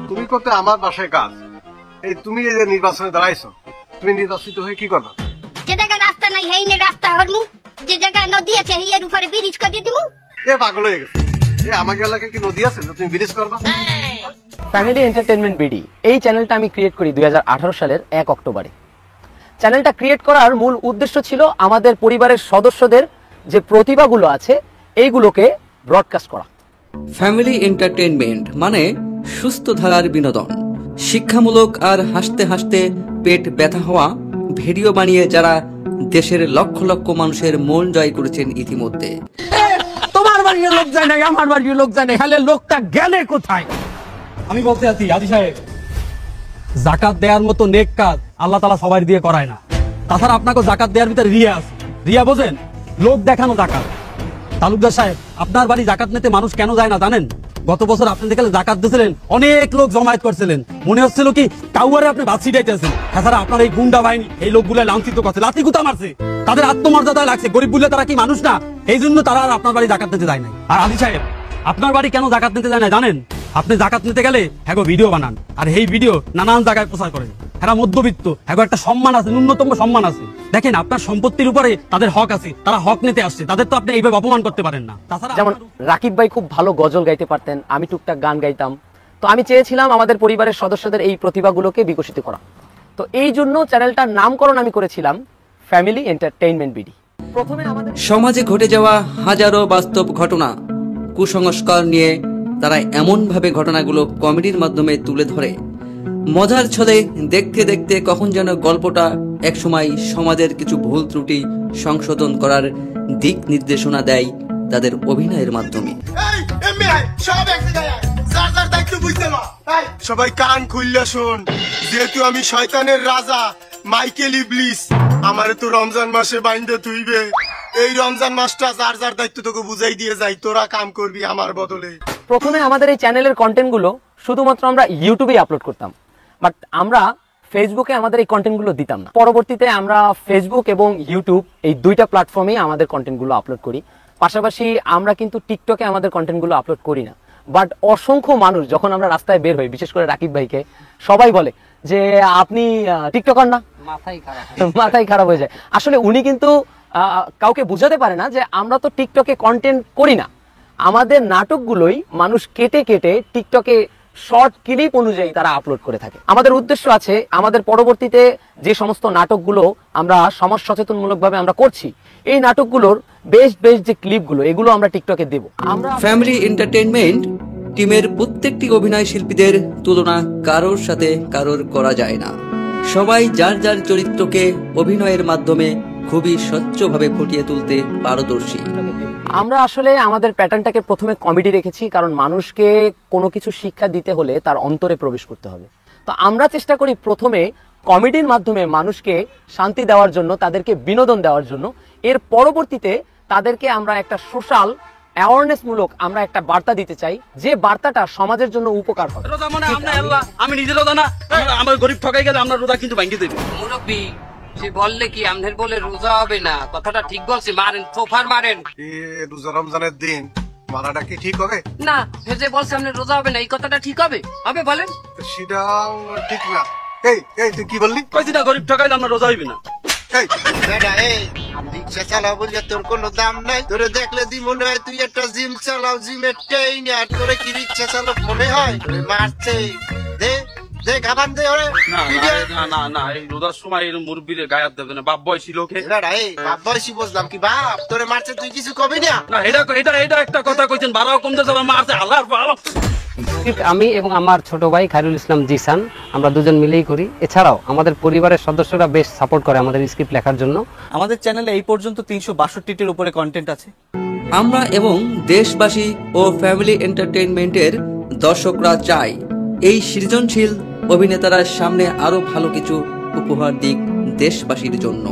তুমি করতে আমার বাসায় কাজ, এই তুমি এই যে নির্বাচনে দাঁড়াইছো, তুমি নির্বাচিত হয়ে কি করবা? যে জায়গায় রাস্তা নাই হেই নে রাস্তা হরমু, যে জায়গায় নদী আছে হেই উপরে ব্রিজ করে দিমু। এ পাগল হয়ে গেছে, এ আমাদের এলাকায় কি নদী আছে তুমি ব্রিজ করবা? ফ্যামিলি এন্টারটেইনমেন্ট বিডি এই চ্যানেলটা আমি ক্রিয়েট করি 2018 সালের 1 অক্টোবরে। চ্যানেলটা ক্রিয়েট করার মূল উদ্দেশ্য ছিল আমাদের পরিবারের সদস্যদের যে প্রতিভাগুলো আছে এইগুলোকে ব্রডকাস্ট করা। ফ্যামিলি এন্টারটেইনমেন্ট মানে সুস্থ ধারার বিনোদন, শিক্ষামূলক আর হাসতে হাসতে পেট ব্যথা হওয়া ভিডিও বানিয়ে যারা দেশের লক্ষ লক্ষ মানুষের মন জয় করেছেন ইতিমধ্যে। তোমার বাড়ির লোক যায় নাই, আমার বাড়ির লোক যায় নাই, তাহলে লোকটা গেলে কোথায়? আমি বলতে আছি হাজী সাহেব, জাকাত দেওয়ার মতো নেক কাজ আল্লাহ তাআলা সবাই দিয়ে করায় না। তাছাড়া আপনাকে জাকাত দেওয়ার ভিতরে রিয়া আছে, রিয়া বোঝেন? লোক দেখানো জাকাত। তালুকদার সাহেব, আপনার বাড়ি জাকাত নিতে মানুষ কেন যায় না জানেন? গত বছর আপনি দেখলেন জাকাত দিয়েছিলেন, অনেক লোক জমায়েত করছিলেন, মনে হচ্ছিল কি কাউয়ারে আপনি ভাত ছিটাইতেছেন। তাছাড়া আপনার এই গুন্ডা বাহিনী এই লোকগুলো লাঞ্ছিত করছে, লাথি গুতা মারছে, তাদের আত্মমর্যাদা লাগছে। গরিব বললে তারা কি মানুষ না? এই জন্য তারা আর আপনার বাড়ি জাকাত নিতে যায় নাই। আর হাজী সাহেব, আপনার বাড়ি কেন জাকাত নিতে যায় না জানেন? আপনি জাকাত নিতে গেলে হ্যাঁ ভিডিও বানান, আর এই ভিডিও নানান জায়গায় প্রচার করেন। হ্যাঁ মধ্যবিত্ত, হ্যাঁ একটা সম্মান আছে, ন্যূনতম সম্মান আছে। দেখেন আপনার সম্পত্তির উপরে তাদের হক আছে, তারা হক নিতে আসছে, তাদের তো আপনি এইভাবে অপমান করতে পারেন না। তাছাড়া যেমন রাকিব ভাই খুব ভালো গজল গাইতে পারতেন, আমি টুকটাক গান গাইতাম, তো আমি চেয়েছিলাম আমাদের পরিবারের সদস্যদের এই প্রতিভাগুলোকে বিকশিত করা। তো এই জন্য চ্যানেলটার নামকরণ আমি করেছিলাম ফ্যামিলি এন্টারটেইনমেন্ট বিডি। প্রথমে আমাদের সমাজে ঘটে যাওয়া হাজারো বাস্তব ঘটনা, কুসংস্কার নিয়ে তারা এমন ভাবে ঘটনাগুলো কমেডির মাধ্যমে তুলে ধরে, মজার ছলে দেখতে দেখতে কখন যেন গল্পটা একসময় সমাজের কিছু ভুল ত্রুটি সংশোধন করার দিক নির্দেশনা দেয় তাদের অভিনয়ের মাধ্যমে। সবাই কান খুললে শোন, যেহেতু আমি শয়তানের রাজা মাইকেল ইবলিস, আমারে তো রমজান মাসে বাইন্ধে তুইবে। এই রমজান মাসটা যার যার দায়িত্ব তোকে বুঝাই দিয়ে যাই, তোরা কাম করবি আমার বদলে। প্রথমে আমাদের এই চ্যানেলের কন্টেন্টগুলো শুধুমাত্র আমরা ইউটিউবে আপলোড করতাম, বাট আমরা ফেসবুকে আমাদের এই কন্টেন্টগুলো দিতাম না। পরবর্তীতে আমরা ফেসবুক এবং ইউটিউব এই দুইটা প্ল্যাটফর্মেই আমাদের কন্টেন্টগুলো আপলোড করি। পাশাপাশি আমরা কিন্তু টিকটকে আমাদের কন্টেন্টগুলো আপলোড করি না। বাট অসংখ্য মানুষ যখন আমরা রাস্তায় বের হই, বিশেষ করে রাকিব ভাইকে সবাই বলে যে আপনি টিকটকার না, মাথায় খারাপ হয়ে যায়। আসলে উনি কিন্তু কাউকে বুঝাতে পারে না যে আমরা তো টিকটকে কন্টেন্ট করি না, আমাদের নাটকগুলোই মানুষ কেটে কেটে টিকটকে শর্ট ক্লিপ অনুযায়ী তারা আপলোড করে থাকে। আমাদের উদ্দেশ্য আছে আমাদের পরবর্তীতে যে সমস্ত নাটকগুলো আমরা সমাজ সচেতনমূলকভাবে আমরা করছি, এই নাটকগুলোর বেস্ট যে ক্লিপগুলো এগুলো আমরা টিকটকে দেব। আমরা ফ্যামিলি এন্টারটেইনমেন্ট টিমের প্রত্যেকটি অভিনয় শিল্পীদের তুলনা কারোর সাথে কারোর করা যায় না। সবাই যার যার চরিত্রকে অভিনয়ের মাধ্যমে খুবই স্বচ্ছভাবে ফুটিয়ে তুলতে পারদর্শী। আমরা আসলে আমাদের প্যাটার্নটাকে প্রথমে কমেডি রেখেছি, কারণ মানুষকে কোনো কিছু শিক্ষা দিতে হলে তার অন্তরে প্রবেশ করতে হবে। তো আমরা চেষ্টা করি প্রথমে কমেডির মাধ্যমে মানুষকে শান্তি দেওয়ার জন্য, তাদেরকে বিনোদন দেওয়ার জন্য। এর পরবর্তীতে তাদেরকে আমরা একটা সোশ্যাল অ্যাওয়ারনেস মূলক আমরা একটা বার্তা দিতে চাই, যে বার্তাটা সমাজের জন্য উপকার হবে। আমি নিজে রোজা না, আমার গরিব ঠকাই গেলে আমরা রোজা কিন্তু ভাঙিয়ে দেব। মুরব্বী সে বললে কি আমনের বলে রোজা হবে না, কথাটা ঠিক বলছি, মারেন সোফার মারেন। রোজা রমজানের দিন মারাটা কি ঠিক হবে? না সে যে বলছে আমনের রোজা হবে না, এই কথাটা ঠিক হবে? হবে বলেন? সেটা ঠিক না। এই তুই কি বললি? কইছি না গরিব ঠকাইলে আমরা রোজা হইবে না। রিক্সা চালাও বললে তোর কোনো দাম নাই, তোরে দেখলে দি মনে হয় তুই একটা জিম চালাও, জিমের ট্রেইন, আর তোরে কি রিক্সা চালক মনে হয়? তোরে মারছে দে দে গাবান দে ওরে। না এই রোজার সময় এর মুরব্বিরে গায়াত দেবে না, বাপ বয়সী লোকে। বাপ বয়সী বুঝলাম কি বাপ, তোরে মারছে তুই কিছু কবি না? না এটা একটা কথা কইছেন, বারাও কম দেছে মারছে আল্লাহর ভালো। আমি এবং আমার ছোট ভাই খায়রুল ইসলাম জিসান আমরা দুজন মিলেই করি। এছাড়াও আমাদের পরিবারের সদস্যরা বেশ সাপোর্ট করে আমাদের স্ক্রিপ্ট লেখার জন্য। আমাদের চ্যানেলে এই পর্যন্ত 362টির উপরে কন্টেন্ট আছে। আমরা এবং দেশবাসী ও ফ্যামিলি এন্টারটেইনমেন্টের দর্শকরা চাই এই সৃজনশীল অভিনেতারা সামনে আরো ভালো কিছু উপহার দিক দেশবাসীর জন্য।